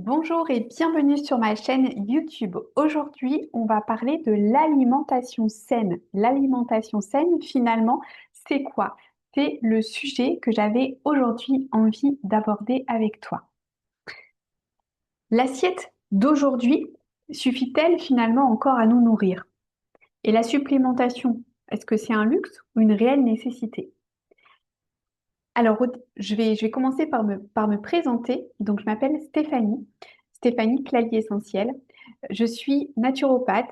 Bonjour et bienvenue sur ma chaîne YouTube. Aujourd'hui, on va parler de l'alimentation saine. L'alimentation saine, finalement, c'est quoi? C'est le sujet que j'avais aujourd'hui envie d'aborder avec toi. L'assiette d'aujourd'hui suffit-elle finalement encore à nous nourrir? Et la supplémentation, est-ce que c'est un luxe ou une réelle nécessité? Alors, je vais commencer par me présenter. Donc, je m'appelle Stéphanie, Stéphanie Clavier Essentiel. Je suis naturopathe,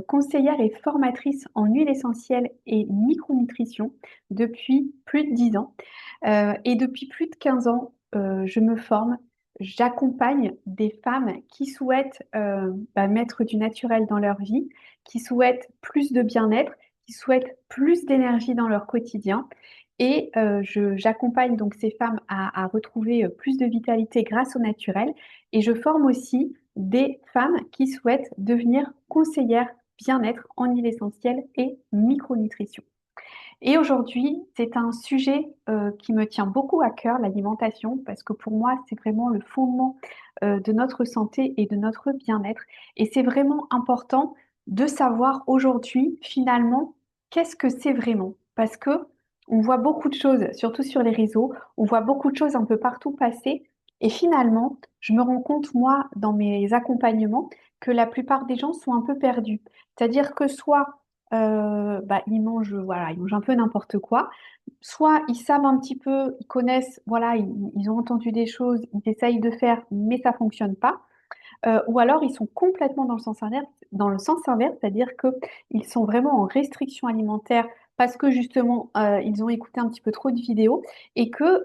conseillère et formatrice en huile essentielle et micronutrition depuis plus de 10 ans. Et depuis plus de 15 ans, je me forme, j'accompagne des femmes qui souhaitent mettre du naturel dans leur vie, qui souhaitent plus de bien-être, qui souhaitent plus d'énergie dans leur quotidien. Et j'accompagne donc ces femmes à retrouver plus de vitalité grâce au naturel. Et je forme aussi des femmes qui souhaitent devenir conseillères bien-être en huile essentielle et micronutrition. Et aujourd'hui, c'est un sujet qui me tient beaucoup à cœur, l'alimentation, parce que pour moi, c'est vraiment le fondement de notre santé et de notre bien-être. Et c'est vraiment important de savoir aujourd'hui, finalement, qu'est-ce que c'est vraiment. Parce que on voit beaucoup de choses, surtout sur les réseaux, on voit beaucoup de choses un peu partout passer. Et finalement, je me rends compte, moi, dans mes accompagnements, que la plupart des gens sont un peu perdus. C'est-à-dire que soit ils mangent, voilà, ils mangent un peu n'importe quoi. Soit ils savent un petit peu, ils connaissent, voilà, ils ont entendu des choses, ils essayent de faire, mais ça fonctionne pas. Ou alors ils sont complètement dans le sens inverse, c'est-à-dire que ils sont vraiment en restriction alimentaire parce que justement ils ont écouté un petit peu trop de vidéos et que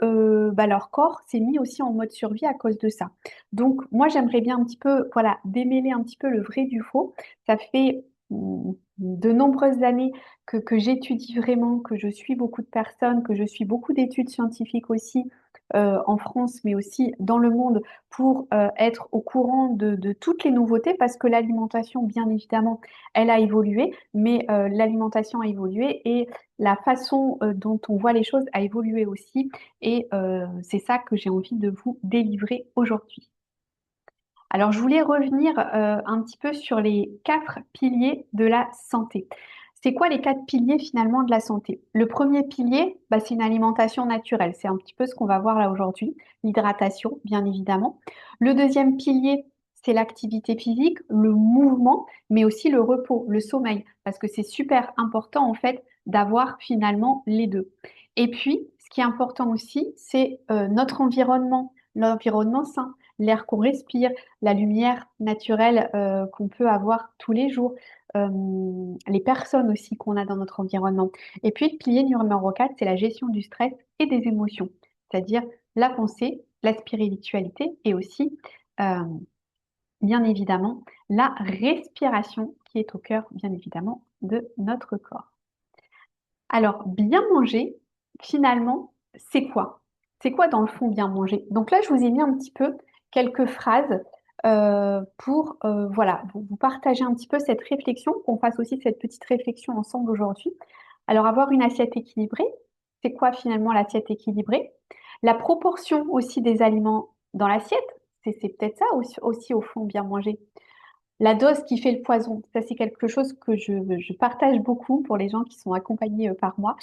leur corps s'est mis aussi en mode survie à cause de ça. Donc moi j'aimerais bien un petit peu, voilà, démêler un petit peu le vrai du faux. Ça fait de nombreuses années que j'étudie vraiment, que je suis beaucoup de personnes, que je suis beaucoup d'études scientifiques aussi en France, mais aussi dans le monde pour être au courant de toutes les nouveautés parce que l'alimentation, bien évidemment, elle a évolué, mais l'alimentation a évolué et la façon dont on voit les choses a évolué aussi. Et c'est ça que j'ai envie de vous délivrer aujourd'hui. Alors, je voulais revenir un petit peu sur les 4 piliers de la santé. C'est quoi les 4 piliers finalement de la santé? Le premier pilier, c'est une alimentation naturelle. C'est un petit peu ce qu'on va voir là aujourd'hui. L'hydratation, bien évidemment. Le deuxième pilier, c'est l'activité physique, le mouvement, mais aussi le repos, le sommeil, parce que c'est super important en fait d'avoir finalement les deux. Et puis, ce qui est important aussi, c'est notre environnement, l'environnement sain, l'air qu'on respire, la lumière naturelle qu'on peut avoir tous les jours, les personnes aussi qu'on a dans notre environnement. Et puis le pilier numéro 4, c'est la gestion du stress et des émotions, c'est-à-dire la pensée, la spiritualité et aussi, euh, bien évidemment, la respiration qui est au cœur, bien évidemment, de notre corps. Alors, bien manger, finalement, c'est quoi? C'est quoi dans le fond bien manger? Donc là, je vous ai mis un petit peu quelques phrases pour voilà, vous partager un petit peu cette réflexion, qu'on fasse aussi cette petite réflexion ensemble aujourd'hui. Alors, avoir une assiette équilibrée, c'est quoi finalement l'assiette équilibrée? La proportion aussi des aliments dans l'assiette, c'est peut-être ça aussi au fond bien manger. La dose qui fait le poison, ça c'est quelque chose que je partage beaucoup pour les gens qui sont accompagnés par moi.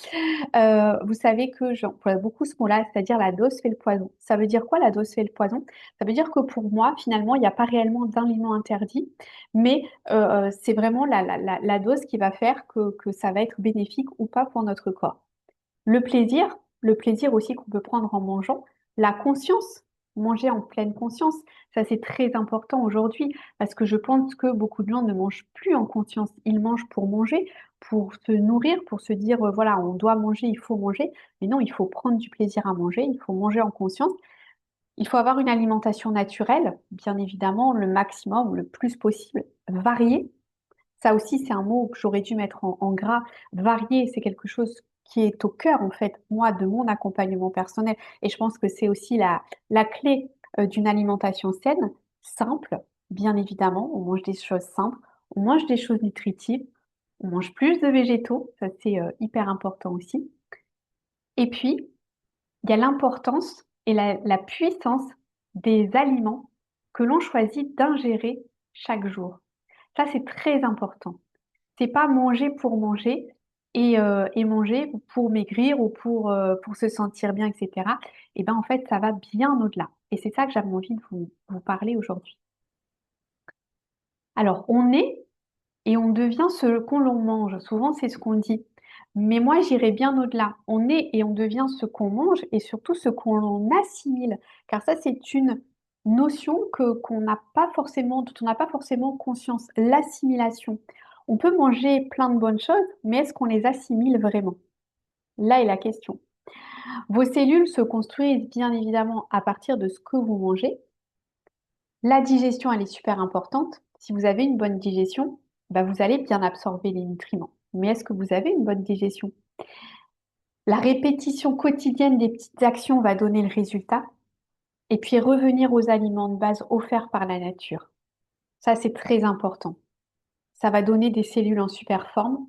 Vous savez que j'emploie beaucoup ce mot-là, c'est-à-dire la dose fait le poison. Ça veut dire quoi la dose fait le poison? Ça veut dire que pour moi, finalement, il n'y a pas réellement d'aliment interdit, mais c'est vraiment la dose qui va faire que ça va être bénéfique ou pas pour notre corps. Le plaisir aussi qu'on peut prendre en mangeant, la conscience, manger en pleine conscience, ça c'est très important aujourd'hui parce que je pense que beaucoup de gens ne mangent plus en conscience, ils mangent pour manger, pour se nourrir, pour se dire voilà, on doit manger, il faut manger, mais non, il faut prendre du plaisir à manger, il faut manger en conscience. Il faut avoir une alimentation naturelle, bien évidemment, le maximum, le plus possible, variée. Ça aussi, c'est un mot que j'aurais dû mettre en gras. Varier, c'est quelque chose qui est au cœur, en fait, moi, de mon accompagnement personnel. Et je pense que c'est aussi la clé d'une alimentation saine, simple, bien évidemment. On mange des choses simples, on mange des choses nutritives, on mange plus de végétaux, ça c'est hyper important aussi. Et puis, il y a l'importance et la puissance des aliments que l'on choisit d'ingérer chaque jour. Ça, c'est très important. C'est pas manger pour manger et manger pour maigrir ou pour se sentir bien, etc. Et ben en fait, ça va bien au-delà. Et c'est ça que j'avais envie de vous parler aujourd'hui. Alors, on est et on devient ce qu'on mange. Souvent, c'est ce qu'on dit. Mais moi, j'irais bien au-delà. On est et on devient ce qu'on mange et surtout ce qu'on assimile. Car ça, c'est une notion qu'on n'a pas forcément, dont on n'a pas forcément conscience. L'assimilation. On peut manger plein de bonnes choses, mais est-ce qu'on les assimile vraiment? Là est la question. Vos cellules se construisent bien évidemment à partir de ce que vous mangez. La digestion, elle est super importante. Si vous avez une bonne digestion, bah, vous allez bien absorber les nutriments. Mais est-ce que vous avez une bonne digestion? La répétition quotidienne des petites actions va donner le résultat. Et puis revenir aux aliments de base offerts par la nature. Ça, c'est très important. Ça va donner des cellules en super forme.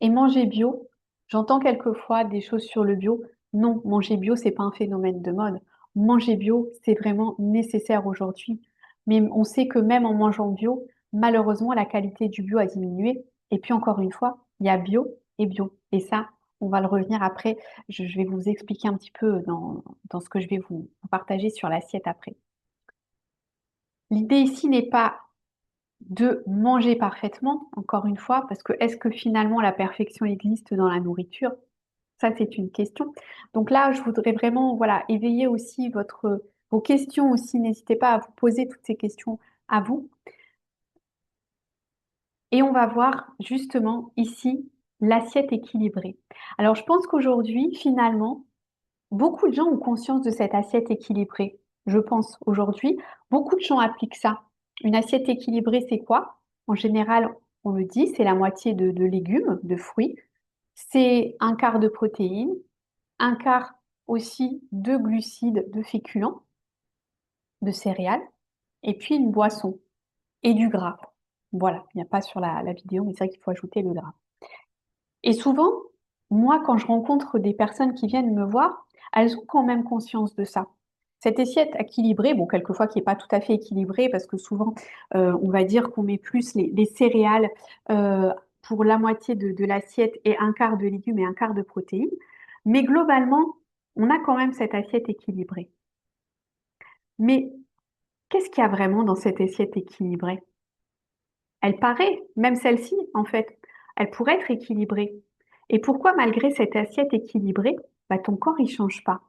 Et manger bio, j'entends quelquefois des choses sur le bio. Non, manger bio, c'est pas un phénomène de mode. Manger bio, c'est vraiment nécessaire aujourd'hui. Mais on sait que même en mangeant bio, malheureusement, la qualité du bio a diminué. Et puis encore une fois, il y a bio et bio. Et ça, on va le revenir après. Je vais vous expliquer un petit peu dans ce que je vais vous partager sur l'assiette après. L'idée ici n'est pas de manger parfaitement, encore une fois, parce que est-ce que finalement la perfection existe dans la nourriture? Ça, c'est une question. Donc là, je voudrais vraiment, voilà, éveiller aussi vos questions aussi. N'hésitez pas à vous poser toutes ces questions à vous. Et on va voir justement ici l'assiette équilibrée. Alors, je pense qu'aujourd'hui, finalement, beaucoup de gens ont conscience de cette assiette équilibrée. Je pense aujourd'hui, beaucoup de gens appliquent ça. Une assiette équilibrée, c'est quoi? En général, on le dit, c'est la moitié de légumes, de fruits. C'est un quart de protéines, un quart aussi de glucides, de féculents, de céréales, et puis une boisson et du gras. Voilà, il n'y a pas sur la vidéo, mais c'est vrai qu'il faut ajouter le gras. Et souvent, moi, quand je rencontre des personnes qui viennent me voir, elles ont quand même conscience de ça. Cette assiette équilibrée, bon, quelquefois qui n'est pas tout à fait équilibrée, parce que souvent, on va dire qu'on met plus les céréales pour la moitié de l'assiette et un quart de légumes et un quart de protéines. Mais globalement, on a quand même cette assiette équilibrée. Mais qu'est-ce qu'il y a vraiment dans cette assiette équilibrée? Elle paraît, même celle-ci, en fait, elle pourrait être équilibrée. Et pourquoi, malgré cette assiette équilibrée, bah, ton corps, il change pas?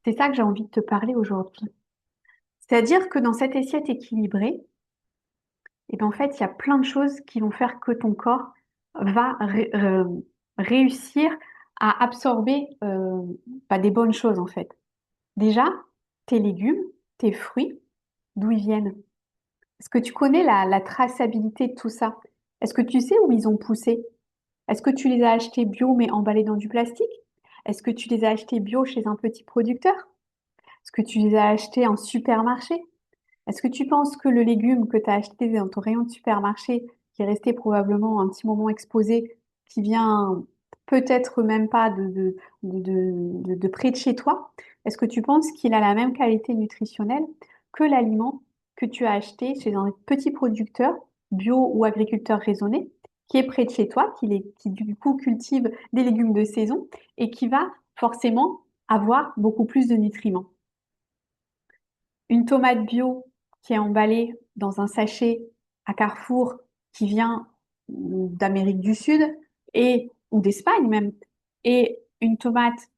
C'est ça que j'ai envie de te parler aujourd'hui. C'est-à-dire que dans cette assiette équilibrée, et ben, en fait, il y a plein de choses qui vont faire que ton corps va réussir à absorber bah, des bonnes choses, en fait. Déjà, tes légumes, tes fruits, d'où ils viennent? Est-ce que tu connais la traçabilité de tout ça? Est-ce que tu sais où ils ont poussé? Est-ce que tu les as achetés bio mais emballés dans du plastique? Est-ce que tu les as achetés bio chez un petit producteur? Est-ce que tu les as achetés en supermarché? Est-ce que tu penses que le légume que tu as acheté dans ton rayon de supermarché, qui est resté probablement un petit moment exposé, qui vient peut-être même pas de près de chez toi, est-ce que tu penses qu'il a la même qualité nutritionnelle que l'aliment que tu as acheté chez un petit producteur bio ou agriculteur raisonné, qui est près de chez toi, qui du coup cultive des légumes de saison et qui va forcément avoir beaucoup plus de nutriments? Une tomate bio qui est emballée dans un sachet à Carrefour qui vient d'Amérique du Sud et ou d'Espagne même, et une tomate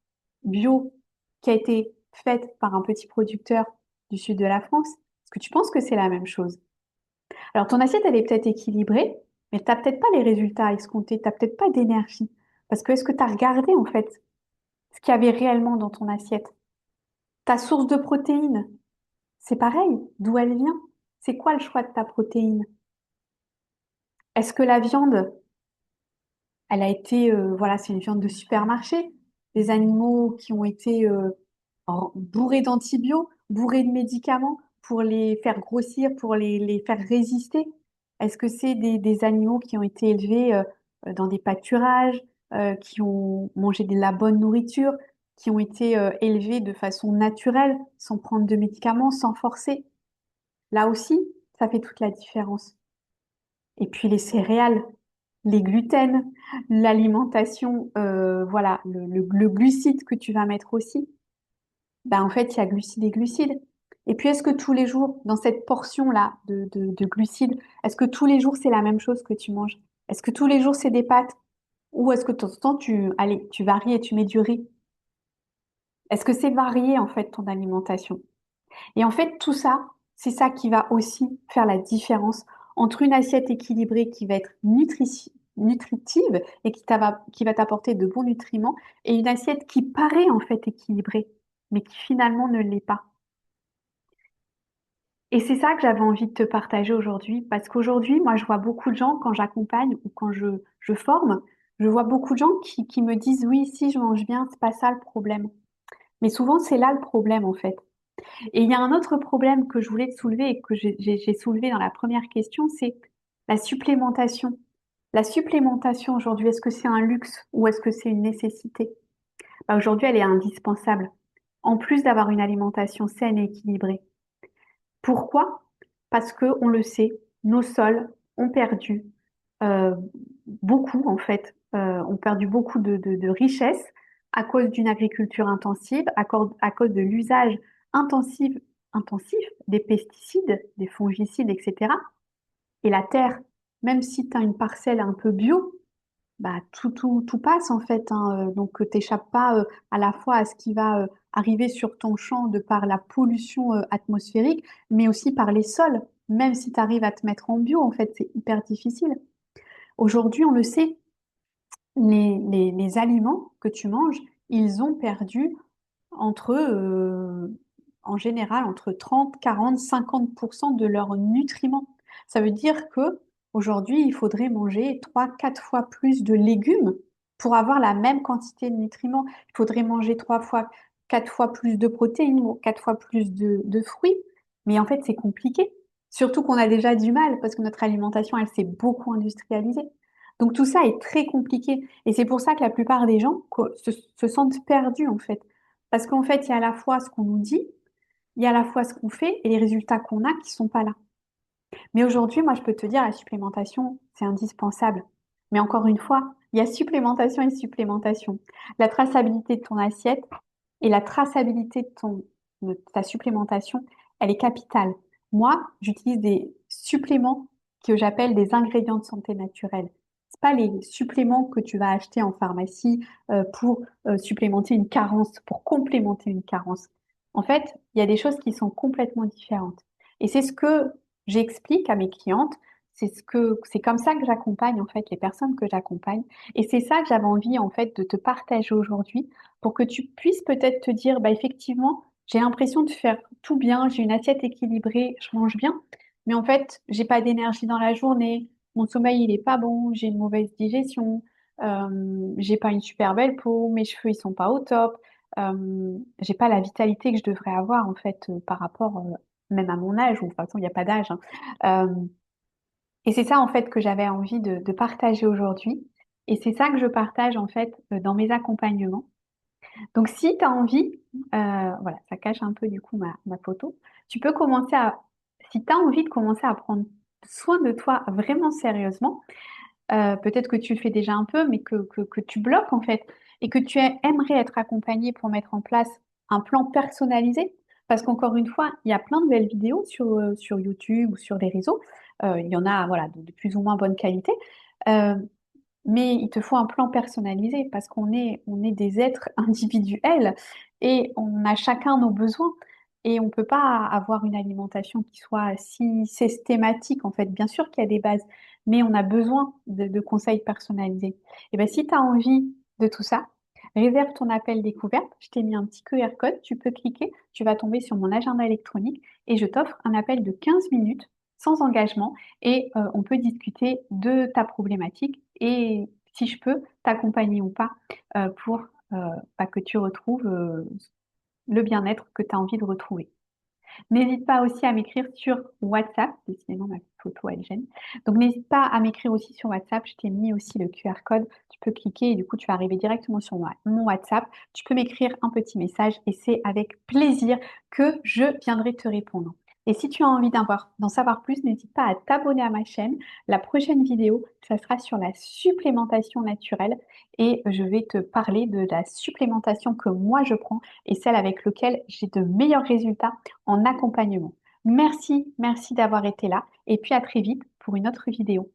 bio qui a été faite par un petit producteur du sud de la France, est-ce que tu penses que c'est la même chose? Alors ton assiette, elle est peut-être équilibrée, mais tu n'as peut-être pas les résultats escomptés, tu n'as peut-être pas d'énergie. Parce que est-ce que tu as regardé en fait ce qu'il y avait réellement dans ton assiette? Ta source de protéines, c'est pareil, d'où elle vient? C'est quoi le choix de ta protéine? Est-ce que la viande, elle a été, voilà, c'est une viande de supermarché, des animaux qui ont été bourrés d'antibiotiques, bourrés de médicaments pour les faire grossir, pour les faire résister? Est-ce que c'est des animaux qui ont été élevés dans des pâturages, qui ont mangé de la bonne nourriture, qui ont été élevés de façon naturelle, sans prendre de médicaments, sans forcer? Là aussi, ça fait toute la différence. Et puis les céréales, les gluten, l'alimentation, voilà, le glucide que tu vas mettre aussi. Ben, en fait, il y a glucides et glucides. Et puis, est-ce que tous les jours, dans cette portion-là de glucides, est-ce que tous les jours, c'est la même chose que tu manges? Est-ce que tous les jours, c'est des pâtes? Ou est-ce que de temps en temps, allez, tu varies et tu mets du riz? Est-ce que c'est varié, en fait, ton alimentation? Et en fait, tout ça, c'est ça qui va aussi faire la différence entre une assiette équilibrée qui va être nutritive et qui va t'apporter de bons nutriments et une assiette qui paraît en fait équilibrée, mais qui finalement ne l'est pas. Et c'est ça que j'avais envie de te partager aujourd'hui, parce qu'aujourd'hui, moi, je vois beaucoup de gens quand j'accompagne ou quand je forme, je vois beaucoup de gens qui me disent, oui, si je mange bien, c'est pas ça le problème. Mais souvent, c'est là le problème, en fait. Et il y a un autre problème que je voulais te soulever et que j'ai soulevé dans la première question, c'est la supplémentation. La supplémentation aujourd'hui, est-ce que c'est un luxe ou est-ce que c'est une nécessité? Bah, aujourd'hui, elle est indispensable, en plus d'avoir une alimentation saine et équilibrée. Pourquoi? Parce que, on le sait, nos sols ont perdu euh, beaucoup, en fait, ont perdu beaucoup de richesses à cause d'une agriculture intensive, à cause de l'usage intensif, intensif des pesticides, des fongicides, etc. Et la terre, même si tu as une parcelle un peu bio, bah, tout passe en fait, hein. Donc, t'échappes pas à la fois à ce qui va arriver sur ton champ de par la pollution atmosphérique, mais aussi par les sols. Même si tu arrives à te mettre en bio, en fait, c'est hyper difficile. Aujourd'hui, on le sait, les aliments que tu manges, ils ont perdu entre, en général, entre 30, 40, 50% de leurs nutriments. Ça veut dire que aujourd'hui, il faudrait manger 3, 4 fois plus de légumes pour avoir la même quantité de nutriments. Il faudrait manger 3 fois, 4 fois plus de protéines ou 4 fois plus de fruits. Mais en fait, c'est compliqué. Surtout qu'on a déjà du mal parce que notre alimentation, elle s'est beaucoup industrialisée. Donc tout ça est très compliqué. Et c'est pour ça que la plupart des gens se sentent perdus, en fait. Parce qu'en fait, il y a à la fois ce qu'on nous dit, il y a à la fois ce qu'on fait et les résultats qu'on a qui sont pas là. Mais aujourd'hui, moi, je peux te dire, la supplémentation, c'est indispensable. Mais encore une fois, il y a supplémentation et supplémentation. La traçabilité de ton assiette et la traçabilité de ta supplémentation, elle est capitale. Moi, j'utilise des suppléments que j'appelle des ingrédients de santé naturelle. C'est pas les suppléments que tu vas acheter en pharmacie pour supplémenter une carence, pour complémenter une carence. En fait, il y a des choses qui sont complètement différentes. Et c'est ce que j'explique à mes clientes. C'est comme ça que j'accompagne en fait les personnes que j'accompagne. Et c'est ça que j'avais envie en fait de te partager aujourd'hui pour que tu puisses peut-être te dire, bah effectivement, j'ai l'impression de faire tout bien, j'ai une assiette équilibrée, je mange bien, mais en fait, j'ai pas d'énergie dans la journée, mon sommeil il est pas bon, j'ai une mauvaise digestion, j'ai pas une super belle peau, mes cheveux ils sont pas au top, j'ai pas la vitalité que je devrais avoir en fait par rapport même à mon âge, ou de toute façon il n'y a pas d'âge, hein. Euh, et c'est ça en fait que j'avais envie de partager aujourd'hui. Et c'est ça que je partage en fait dans mes accompagnements. Donc, si tu as envie, voilà, ça cache un peu du coup ma photo, tu peux commencer à, si tu as envie de commencer à prendre soin de toi vraiment sérieusement, peut-être que tu le fais déjà un peu, mais que tu bloques en fait, et que tu aimerais être accompagné pour mettre en place un plan personnalisé, parce qu'encore une fois, il y a plein de belles vidéos sur YouTube ou sur les réseaux. Il y en a voilà, de plus ou moins bonne qualité. Euh, mais il te faut un plan personnalisé parce on est des êtres individuels et on a chacun nos besoins. Et on ne peut pas avoir une alimentation qui soit si systématique, en fait. Bien sûr qu'il y a des bases, mais on a besoin de conseils personnalisés. Et bien, si tu as envie de tout ça, réserve ton appel découverte. Je t'ai mis un petit QR code, tu peux cliquer, tu vas tomber sur mon agenda électronique et je t'offre un appel de 15 minutes sans engagement et on peut discuter de ta problématique et si je peux t'accompagner ou pas pour que tu retrouves le bien-être que tu as envie de retrouver. N'hésite pas aussi à m'écrire sur WhatsApp, décidément ma photo elle gêne. Donc n'hésite pas à m'écrire aussi sur WhatsApp, je t'ai mis aussi le QR code, tu peux cliquer et du coup tu vas arriver directement sur mon WhatsApp. Tu peux m'écrire un petit message et c'est avec plaisir que je viendrai te répondre. Et si tu as envie d'en savoir plus, n'hésite pas à t'abonner à ma chaîne. La prochaine vidéo, ça sera sur la supplémentation naturelle et je vais te parler de la supplémentation que moi je prends et celle avec laquelle j'ai de meilleurs résultats en accompagnement. Merci, merci d'avoir été là et puis à très vite pour une autre vidéo.